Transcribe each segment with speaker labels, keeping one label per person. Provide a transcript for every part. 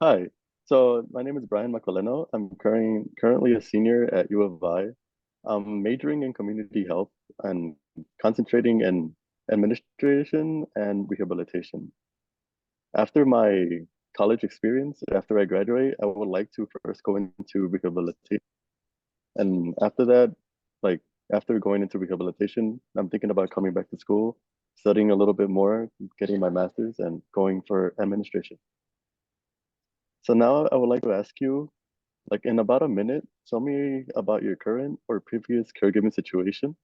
Speaker 1: Hi. So my name is Bryan Macoleno. I'm currently a senior at U of I. I'm majoring in community health and concentrating in administration and rehabilitation. After my college experience, after I graduate, I would like to first go into rehabilitation. And after that, like after going into rehabilitation, I'm thinking about coming back to school, studying a little bit more, getting my master's, and going for administration. So now I would like to ask you, like in about a minute, tell me about your current or previous caregiving situation,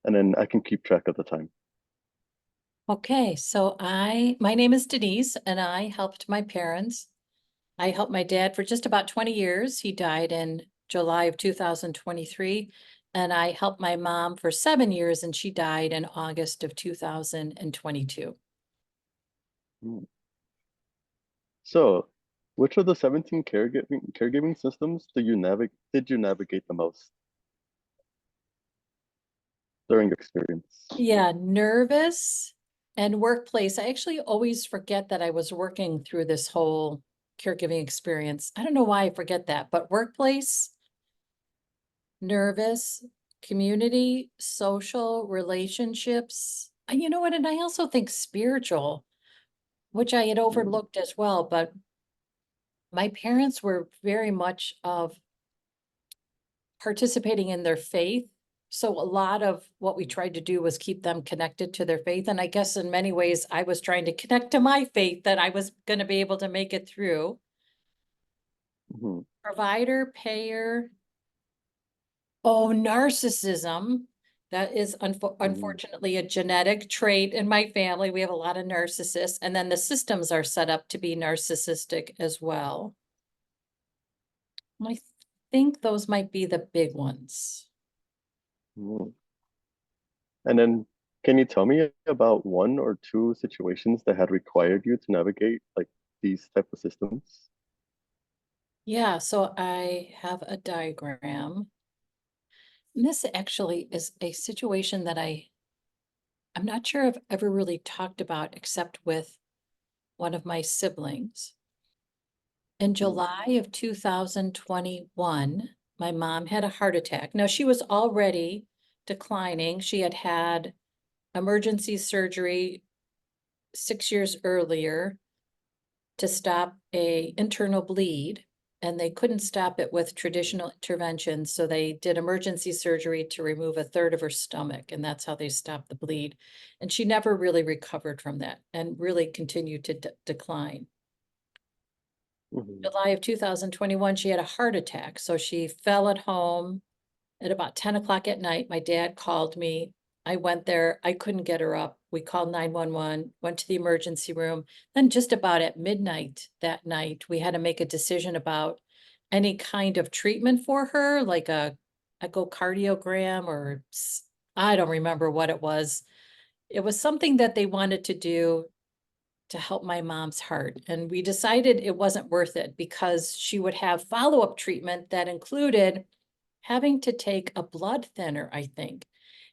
Speaker 1: and then I can keep track of the time.
Speaker 2: Okay, so my name is Denise and I helped my parents. I helped my dad for just about 20 years. He died in July of 2023. And I helped my mom for 7 years and she died in August of 2022.
Speaker 1: Hmm. So, which of the 17 caregiving systems did you navigate the most during your experience?
Speaker 2: Yeah, nervous and workplace. I actually always forget that I was working through this whole caregiving experience. I don't know why I forget that, but workplace, nervous, community, social, relationships. And you know what? And I also think spiritual, which I had
Speaker 1: Hmm.
Speaker 2: overlooked as well. But my parents were very much of participating in their faith. So a lot of what we tried to do was keep them connected to their faith. And I guess in many ways, I was trying to connect to my faith that I was going to be able to make it through.
Speaker 1: Hmm.
Speaker 2: Provider, payer, oh, narcissism. That is
Speaker 1: Hmm.
Speaker 2: unfortunately a genetic trait in my family. We have a lot of narcissists, and then the systems are set up to be narcissistic as well. I think those might be the big ones.
Speaker 1: Hmm. And then, can you tell me about one or two situations that had required you to navigate like these type of systems?
Speaker 2: Yeah, so I have a diagram. And this actually is a situation that I'm not sure I've ever really talked about except with one of my siblings. In
Speaker 1: Hmm.
Speaker 2: July of 2021, my mom had a heart attack. Now, she was already declining. She had had emergency surgery 6 years earlier to stop a internal bleed, and they couldn't stop it with traditional interventions, so they did emergency surgery to remove a third of her stomach, and that's how they stopped the bleed. And she never really recovered from that and really continued to decline.
Speaker 1: Hmm.
Speaker 2: July of 2021, she had a heart attack. So she fell at home at about 10 o'clock at night. My dad called me. I went there. I couldn't get her up. We called 911, went to the emergency room. Then, just about at midnight that night, we had to make a decision about any kind of treatment for her, like a echocardiogram or I don't remember what it was. It was something that they wanted to do to help my mom's heart. And we decided it wasn't worth it because she would have follow-up treatment that included having to take a blood thinner, I think.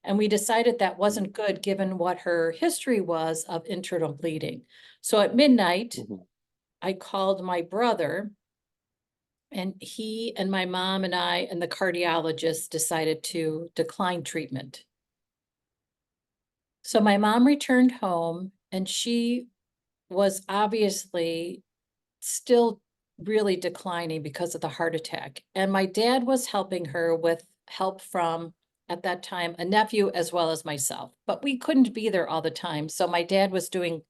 Speaker 2: And we decided that wasn't good given what her history was of internal bleeding. So at midnight,
Speaker 1: Hmm.
Speaker 2: I called my brother, and he and my mom and I and the cardiologist decided to decline treatment. So my mom returned home and she was obviously still really declining because of the heart attack. And my dad was helping her with help from, at that time, a nephew as well as myself. But we couldn't be there all the time. So my dad was doing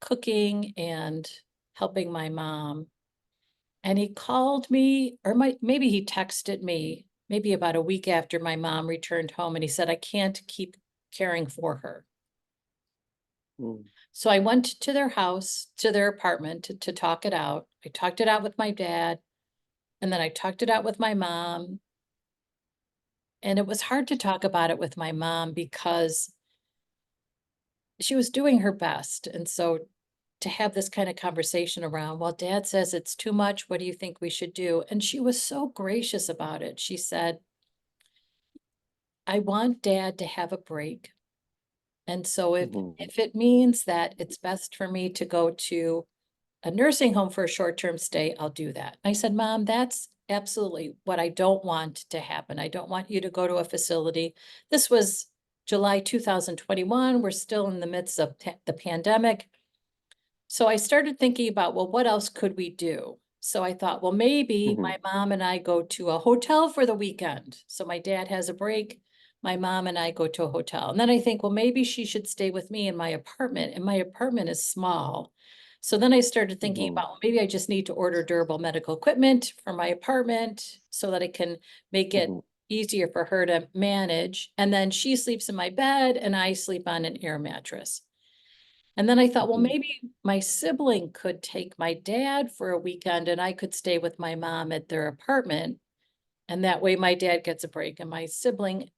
Speaker 2: cooking and helping my mom. And he called me, or maybe he texted me, maybe about a week after my mom returned home. And he said, I can't keep caring for her.
Speaker 1: Hmm.
Speaker 2: So I went to their house, to their apartment to talk it out. I talked it out with my dad. And then I talked it out with my mom, and it was hard to talk about it with my mom because she was doing her best. And so to have this kind of conversation around, well, dad says it's too much. What do you think we should do? And she was so gracious about it. She said, I want dad to have a break. And so if
Speaker 1: Hmm.
Speaker 2: if it means that it's best for me to go to a nursing home for a short-term stay, I'll do that. I said, Mom, that's absolutely what I don't want to happen. I don't want you to go to a facility. This was July 2021. We're still in the midst of the pandemic. So I started thinking about, well, what else could we do? So I thought, well, maybe
Speaker 1: Mm-hmm.
Speaker 2: my mom and I go to a hotel for the weekend. So my dad has a break. My mom and I go to a hotel. And then I think, well, maybe she should stay with me in my apartment. And my apartment is small. So then I started thinking
Speaker 1: Mm-hmm.
Speaker 2: about, well, maybe I just need to order durable medical equipment for my apartment so that I can make it
Speaker 1: Mm-hmm.
Speaker 2: easier for her to manage. And then she sleeps in my bed and I sleep on an air mattress. And then I thought, well,
Speaker 1: Mm-hmm.
Speaker 2: maybe my sibling could take my dad for a weekend and I could stay with my mom at their apartment. And that way my dad gets a break and my sibling,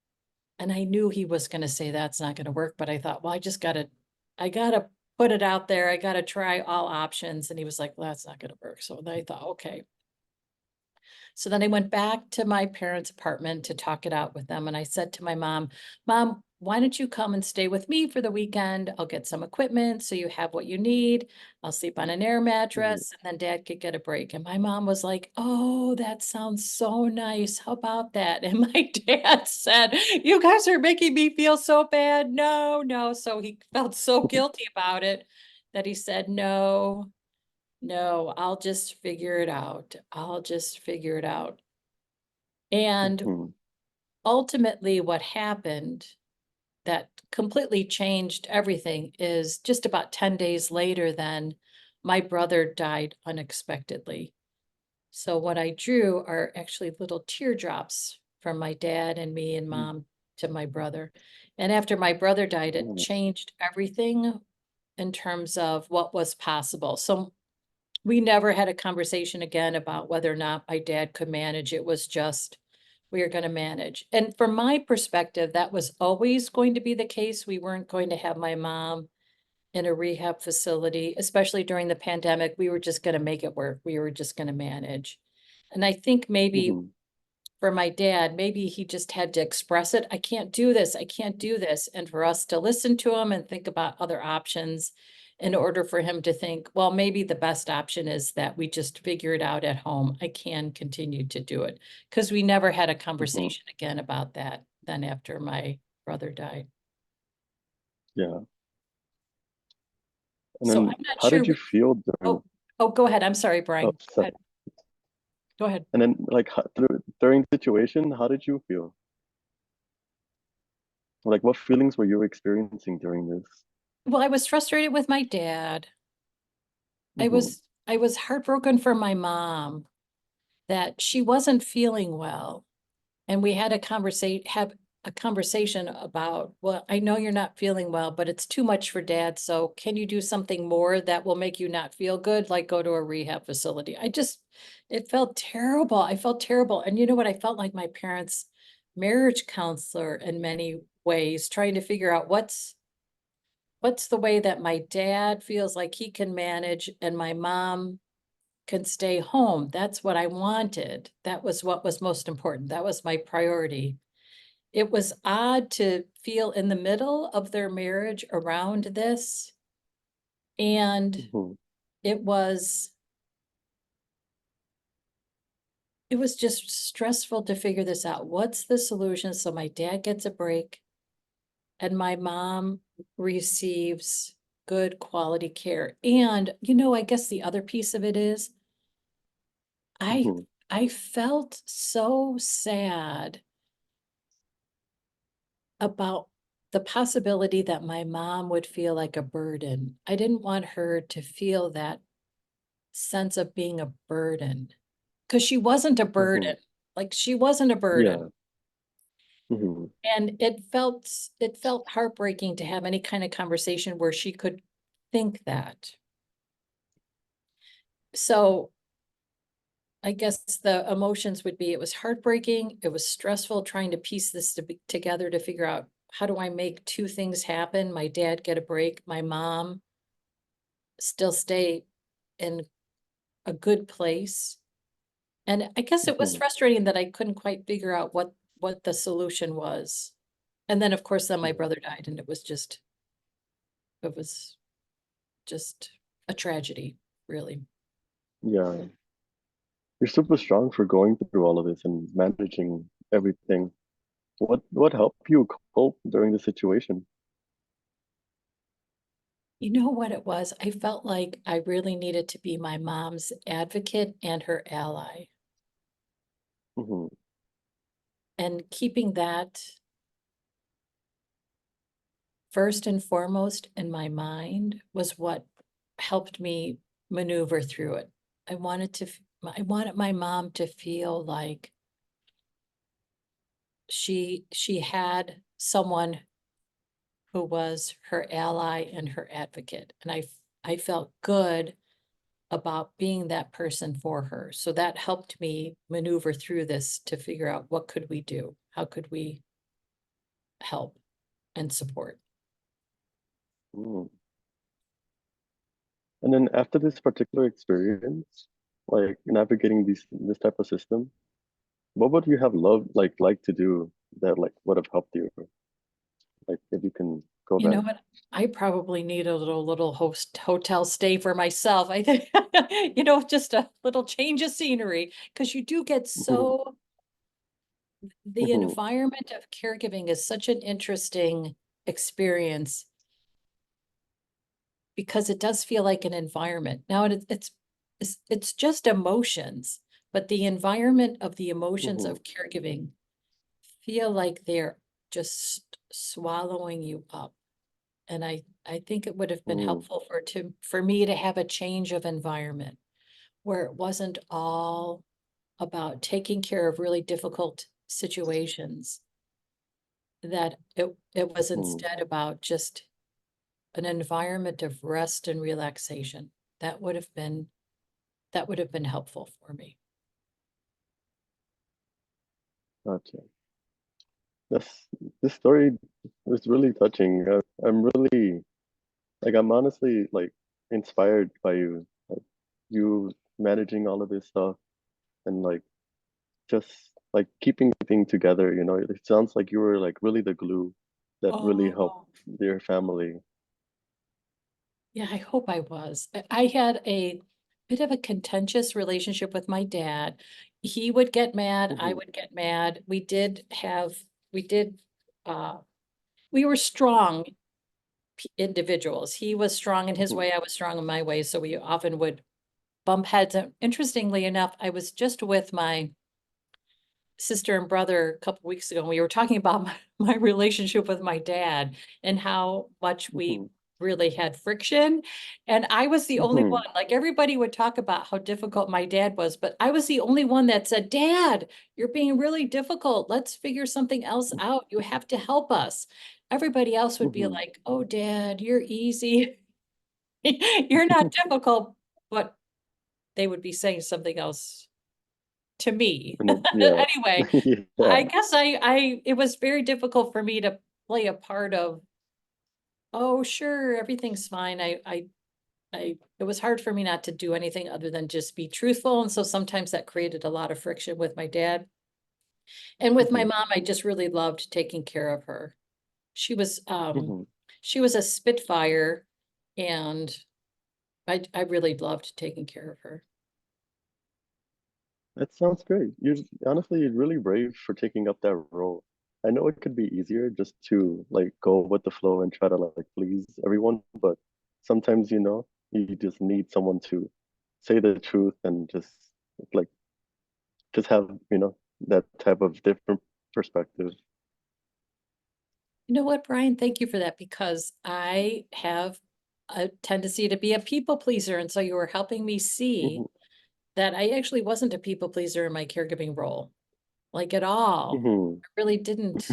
Speaker 2: and I knew he was going to say that's not going to work, but I thought, well, I gotta put it out there. I gotta try all options. And he was like, well, that's not going to work. So then I thought, okay. So then I went back to my parents' apartment to talk it out with them. And I said to my mom, Mom, why don't you come and stay with me for the weekend? I'll get some equipment so you have what you need. I'll sleep on an air
Speaker 1: Mm-hmm.
Speaker 2: mattress and then dad could get a break. And my mom was like, oh, that sounds so nice. How about that? And my dad said, you guys are making me feel so bad. No, no. So he felt so guilty about it that he said, no. No, I'll just figure it out. I'll just figure it out. And
Speaker 1: Mm-hmm.
Speaker 2: ultimately, what happened that completely changed everything is just about 10 days later, then my brother died unexpectedly. So, what I drew are actually little teardrops from my dad and me and mom to my brother. And after my brother died, it changed everything in terms of what was possible. So, we never had a conversation again about whether or not my dad could manage. It was just, we are going to manage. And from my perspective, that was always going to be the case. We weren't going to have my mom in a rehab facility, especially during the pandemic. We were just going to make it work. We were just going to manage. And I think maybe
Speaker 1: Mm-hmm.
Speaker 2: for my dad, maybe he just had to express it. I can't do this. I can't do this. And for us to listen to him and think about other options in order for him to think, well, maybe the best option is that we just figure it out at home. I can continue to do it because we never had a
Speaker 1: Mm-hmm.
Speaker 2: conversation again about that then after my brother died.
Speaker 1: Yeah. And
Speaker 2: So
Speaker 1: then
Speaker 2: I'm not
Speaker 1: how
Speaker 2: sure.
Speaker 1: did you feel during,
Speaker 2: Oh, oh, go ahead. I'm sorry,
Speaker 1: oh,
Speaker 2: Brian. Go
Speaker 1: sorry.
Speaker 2: ahead. Go ahead.
Speaker 1: And then like during the situation, how did you feel? Like what feelings were you experiencing during this?
Speaker 2: Well, I was frustrated with my dad. I
Speaker 1: Mm-hmm.
Speaker 2: was I was heartbroken for my mom that she wasn't feeling well. And we had have a conversation about, well, I know you're not feeling well, but it's too much for dad. So can you do something more that will make you not feel good? Like go to a rehab facility. It felt terrible. I felt terrible. And you know what? I felt like my parents' marriage counselor in many ways, trying to figure out what's the way that my dad feels like he can manage and my mom can stay home. That's what I wanted. That was what was most important. That was my priority. It was odd to feel in the middle of their marriage around this. And
Speaker 1: Mm-hmm.
Speaker 2: it was it was just stressful to figure this out. What's the solution? So my dad gets a break and my mom receives good quality care. And I guess the other piece of it is I
Speaker 1: Mm-hmm.
Speaker 2: I felt so sad about the possibility that my mom would feel like a burden. I didn't want her to feel that sense of being a burden because she wasn't a
Speaker 1: Mm-hmm.
Speaker 2: burden. Like she wasn't a burden.
Speaker 1: Yeah. Mm-hmm.
Speaker 2: And it felt heartbreaking to have any kind of conversation where she could think that. So I guess the emotions would be it was heartbreaking, it was stressful trying to piece this together to figure out how do I make two things happen? My dad get a break, my mom still stay in a good place. And I guess it was
Speaker 1: Mm-hmm.
Speaker 2: frustrating that I couldn't quite figure out what the solution was. And then of course then my
Speaker 1: Yeah.
Speaker 2: brother died and it was just a tragedy. really.
Speaker 1: Yeah. You're super strong for going through all of this and managing everything. What helped you cope during the situation?
Speaker 2: You know what it was? I felt like I really needed to be my mom's advocate and her ally.
Speaker 1: Hmm.
Speaker 2: And keeping that first and foremost in my mind was what helped me maneuver through it. I wanted my mom to feel like she had someone who was her ally and her advocate. And I felt good about being that person for her. So that helped me maneuver through this to figure out what could we do? How could we help and support?
Speaker 1: Mm. And then after this particular experience, like navigating this type of system, what would you have loved like to do that like would have helped you? Like if you can go
Speaker 2: You know
Speaker 1: back.
Speaker 2: what? I probably need a little hotel stay for myself. I think, just a little change of scenery because you do get
Speaker 1: Hmm.
Speaker 2: so the
Speaker 1: Hmm.
Speaker 2: environment of caregiving is such an interesting experience because it does feel like an environment. Now it's just emotions, but the environment of the emotions
Speaker 1: Hmm.
Speaker 2: of caregiving feel like they're just swallowing you up. And I think it would have been
Speaker 1: Hmm.
Speaker 2: helpful for me to have a change of environment where it wasn't all about taking care of really difficult situations, that it was
Speaker 1: Hmm.
Speaker 2: instead about just an environment of rest and relaxation. That would have been that would have been helpful for me.
Speaker 1: Gotcha. This this story was really touching. I'm really like I'm honestly like inspired by you. Like you managing all of this stuff and like just like keeping everything together, you know. It sounds like you were like really the glue that really helped
Speaker 2: Oh,
Speaker 1: their family.
Speaker 2: yeah, I hope I was. I had a bit of a contentious relationship with my dad. He would get mad, I
Speaker 1: Hmm.
Speaker 2: would get mad. We did, uh, we were strong individuals. He was strong in his
Speaker 1: Hmm.
Speaker 2: way, I was strong in my way, so we often would bump heads. And interestingly enough, I was just with my sister and brother a couple weeks ago, and we were talking about my relationship with my dad and how much we
Speaker 1: Hmm.
Speaker 2: really had friction. And I was the only one,
Speaker 1: Hmm.
Speaker 2: like everybody would talk about how difficult my dad was, but I was the only one that said, Dad, you're being really difficult. Let's figure something else out. You have to help us. Everybody else would be
Speaker 1: Hmm.
Speaker 2: like, oh, Dad, you're easy. You're not difficult, but they would be saying something else to me.
Speaker 1: Yeah.
Speaker 2: Anyway,
Speaker 1: Yeah.
Speaker 2: I guess it was very difficult for me to play a part of, oh, sure, everything's fine. It was hard for me not to do anything other than just be truthful. And so sometimes that created a lot of friction with my dad. And with my
Speaker 1: Hmm.
Speaker 2: mom, I just really loved taking care of her. She was,
Speaker 1: Hmm.
Speaker 2: she was a Spitfire, and I really loved taking care of her.
Speaker 1: That sounds great. You're really brave for taking up that role. I know it could be easier just to like go with the flow and try to like please everyone, but sometimes, you know, you just need someone to say the truth and like just have, you know, that type of different perspective.
Speaker 2: You know what, Brian? Thank you for that because I have a tendency to be a people pleaser. And so you were helping me see
Speaker 1: Hmm.
Speaker 2: that I actually wasn't a people pleaser in my caregiving role, like at all.
Speaker 1: Hmm.
Speaker 2: I really didn't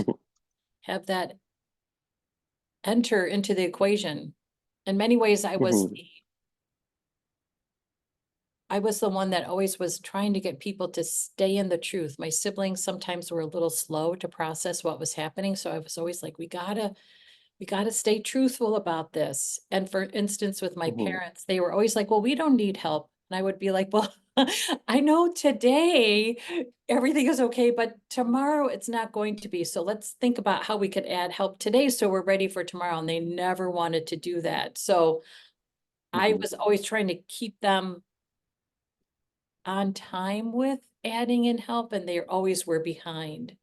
Speaker 2: have that enter into the equation. In many ways,
Speaker 1: Hmm.
Speaker 2: I was the one that always was trying to get people to stay in the truth. My siblings sometimes were a little slow to process what was happening. So I was always like, we got to stay truthful about this. And for instance, with my
Speaker 1: Hmm.
Speaker 2: parents, they were always like, well, we don't need help. And I would be like, well, I know today everything is okay, but tomorrow it's not going to be. So let's think about how we could add help today so we're ready for tomorrow. And they never wanted to do that. So I
Speaker 1: hmm
Speaker 2: was always trying to keep them on time with adding in help, and they always were behind,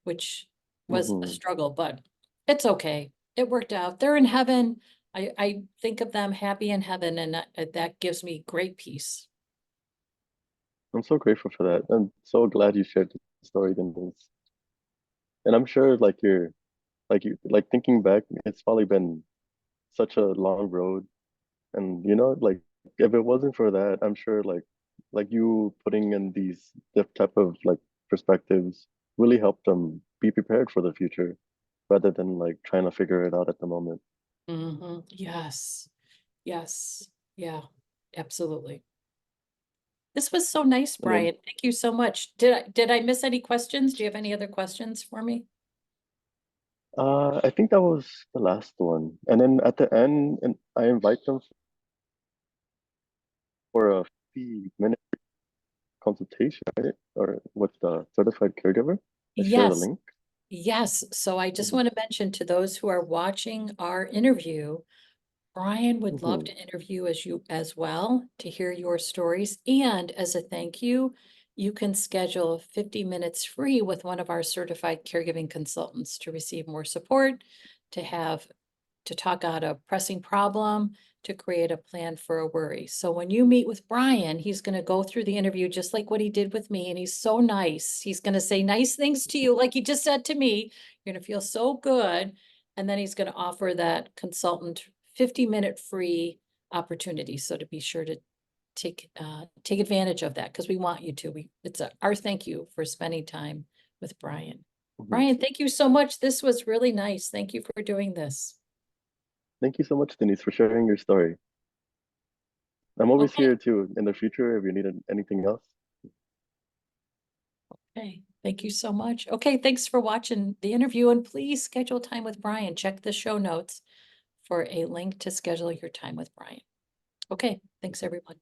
Speaker 2: which was a
Speaker 1: hmm
Speaker 2: struggle, but it's okay. It worked out. They're in heaven. I think of them happy in heaven, and that gives me great peace.
Speaker 1: I'm so grateful for that. I'm so glad you shared the story, Denise. And I'm sure like thinking back, it's probably been such a long road. And like if it wasn't for that, I'm sure like you putting in these type of like perspectives really helped them be prepared for the future rather than like trying to figure it out at the moment.
Speaker 2: Yes, yes, yeah, absolutely. This was so nice,
Speaker 1: And then
Speaker 2: Bryan. Thank you so much. Did I miss any questions? Do you have any other questions for me?
Speaker 1: I think that was the last one. And then at the end, and I invite them for a 50-minute consultation, right? Or with the certified caregiver. I share the
Speaker 2: Yes,
Speaker 1: link.
Speaker 2: yes. So I just
Speaker 1: hmm
Speaker 2: want to mention to those who are watching our interview, Bryan would love
Speaker 1: hmm
Speaker 2: to interview as you as well to hear your stories. And as a thank you, you can schedule 50 minutes free with one of our certified caregiving consultants to receive more support, to have to talk out a pressing problem, to create a plan for a worry. So when you meet with Bryan, he's going to go through the interview just like what he did with me. And he's so nice. He's going to say nice things to you, like he just said to me. You're going to feel so good. And then he's going to offer that consultant 50-minute free opportunity. So to be sure to take advantage of that because we want you to. It's our thank you for spending time with Bryan.
Speaker 1: hmm
Speaker 2: Bryan, thank you so much. This was really nice. Thank you for doing this.
Speaker 1: Thank you so much, Denise, for sharing your story. I'm always
Speaker 2: Okay.
Speaker 1: here too in the future if you need anything else.
Speaker 2: Okay, thank you so much. Okay, thanks for watching the interview and please schedule time with Bryan. Check the show notes for a link to schedule your time with Bryan. Okay, thanks everyone.